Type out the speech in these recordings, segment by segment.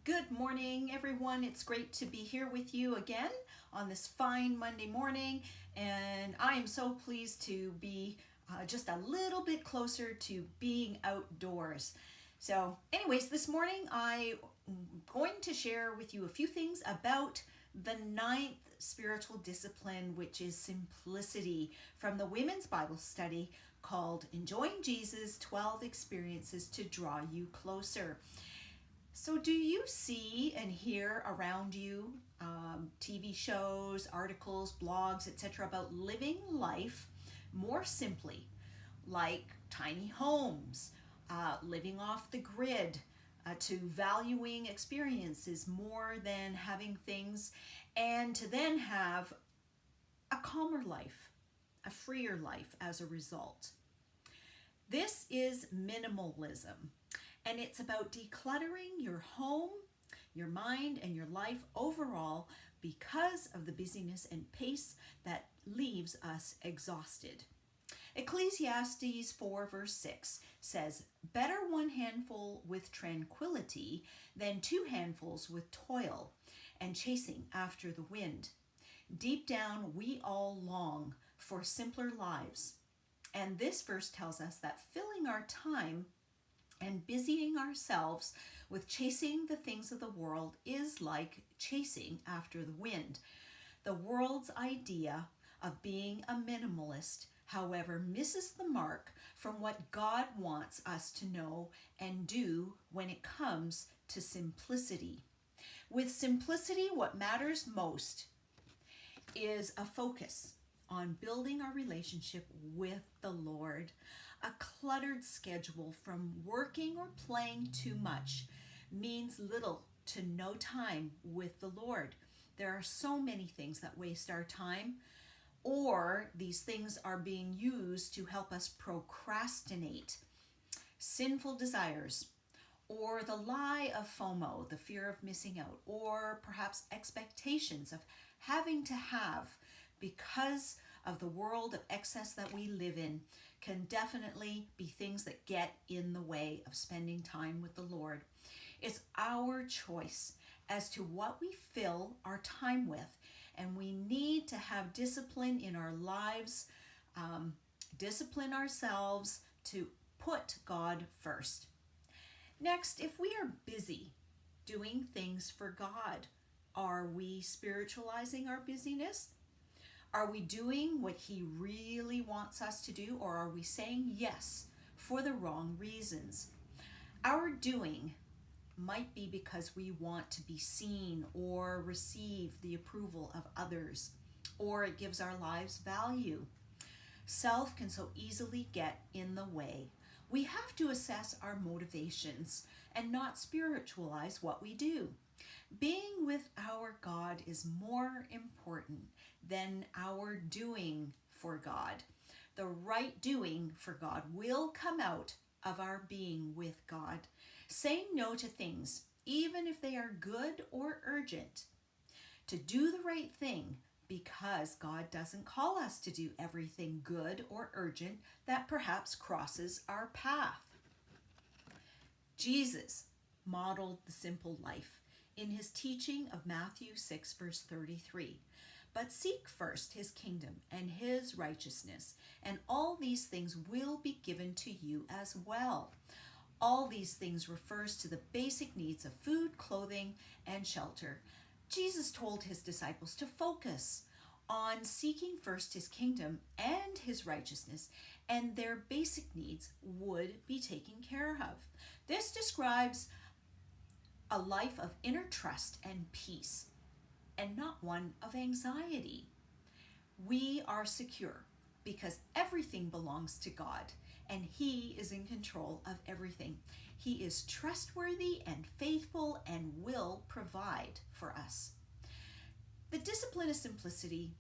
Good morning, everyone. It's great to be here with you again on this fine Monday morning, and I am so pleased to be just a little bit closer to being outdoors. So, anyways, this morning I'm going to share with you a few things about the ninth spiritual discipline, which is simplicity, from the women's Bible study called Enjoying Jesus 12 Experiences to Draw You Closer. So, do you see and hear around you TV shows, articles, blogs, etc., about living life more simply, like tiny homes, living off the grid, to valuing experiences more than having things, and to then have a calmer life, a freer life as a result? This is minimalism, and it's about decluttering your home, your mind, and your life overall because of the busyness and pace that leaves us exhausted. Ecclesiastes 4, verse 6 says, "Better one handful with tranquility than two handfuls with toil and chasing after the wind." Deep down, we all long for simpler lives. And this verse tells us that filling our time and busying ourselves with chasing the things of the world is like chasing after the wind. The world's idea of being a minimalist, however, misses the mark from what God wants us to know and do when it comes to simplicity. With simplicity, what matters most is a focus on building our relationship with the Lord. A cluttered schedule from working or playing too much means little to no time with the Lord. There are so many things that waste our time, or these things are being used to help us procrastinate. Sinful desires, or the lie of FOMO, the fear of missing out, or perhaps expectations of having to have because of the world of excess that we live in, can definitely be things that get in the way of spending time with the Lord. It's our choice as to what we fill our time with, and we need to have discipline in our lives, discipline ourselves to put God first. Next, if we are busy doing things for God, are we spiritualizing our busyness? Are we doing what He really wants us to do, or are we saying yes for the wrong reasons? Our doing might be because we want to be seen or receive the approval of others, or it gives our lives value. Self can so easily get in the way. We have to assess our motivations and not spiritualize what we do. Being with our God is more important than our doing for God. The right doing for God will come out of our being with God. Saying no to things, even if they are good or urgent. To do the right thing, because God doesn't call us to do everything good or urgent that perhaps crosses our path. Jesus modeled the simple life in his teaching of Matthew 6, verse 33. "But seek first his kingdom and his righteousness, and all these things will be given to you as well." All these things refers to the basic needs of food, clothing, and shelter. Jesus told his disciples to focus on seeking first his kingdom and his righteousness, and their basic needs would be taken care of. This describes a life of inner trust and peace, and not one of anxiety. We are secure because everything belongs to God, and He is in control of everything. He is trustworthy and faithful and will provide for us. The discipline of simplicity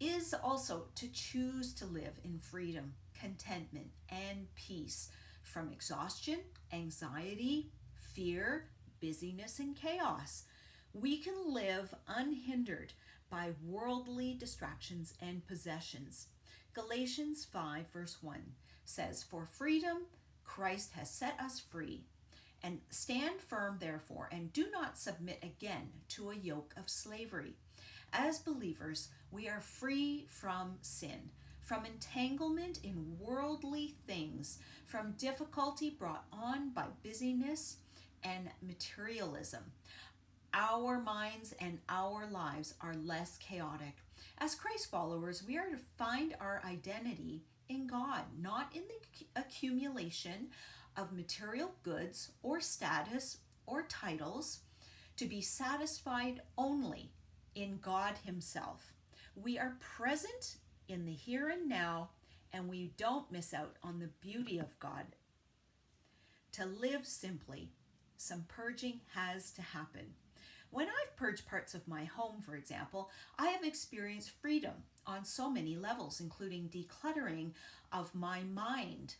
is also to choose to live in freedom, contentment, and peace from exhaustion, anxiety, fear, busyness, and chaos. We can live unhindered by worldly distractions and possessions. Galatians 5, verse 1 says, "For freedom Christ has set us free, And stand firm, therefore, and do not submit again to a yoke of slavery. As believers, we are free from sin, from entanglement in worldly things, from difficulty brought on by busyness and materialism. Our minds and our lives are less chaotic. As Christ followers, we are to find our identity in God, not in the accumulation of material goods or status or titles, to be satisfied only in God Himself. We are present in the here and now, and we don't miss out on the beauty of God. To live simply, some purging has to happen. When I've purged parts of my home, for example, I have experienced freedom on so many levels, including decluttering of my mind.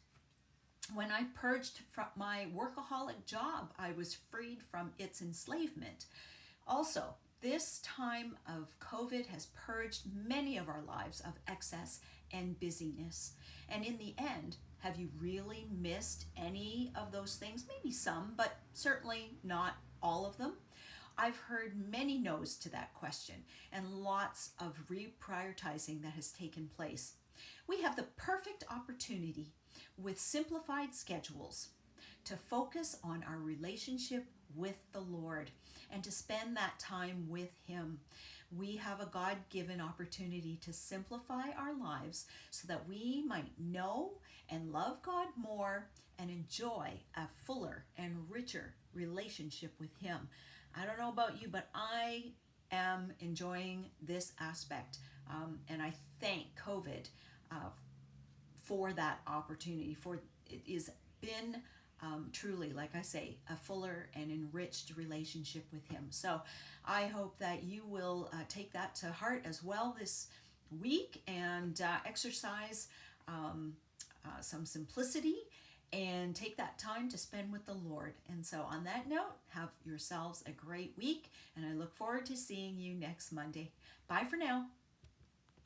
When I purged from my workaholic job, I was freed from its enslavement. Also, this time of COVID has purged many of our lives of excess and busyness. And in the end, have you really missed any of those things? Maybe some, but certainly not all of them. I've heard many no's to that question and lots of reprioritizing that has taken place. We have the perfect opportunity with simplified schedules to focus on our relationship with the Lord and to spend that time with Him. We have a God-given opportunity to simplify our lives so that we might know and love God more and enjoy a fuller and richer relationship with Him. I don't know about you, but I am enjoying this aspect, and I thank COVID for that opportunity. For it has been truly, like I say, a fuller and enriched relationship with Him. So I hope that you will take that to heart as well this week and exercise some simplicity and take that time to spend with the Lord. And so on that note, have yourselves a great week, and I look forward to seeing you next Monday. Bye for now.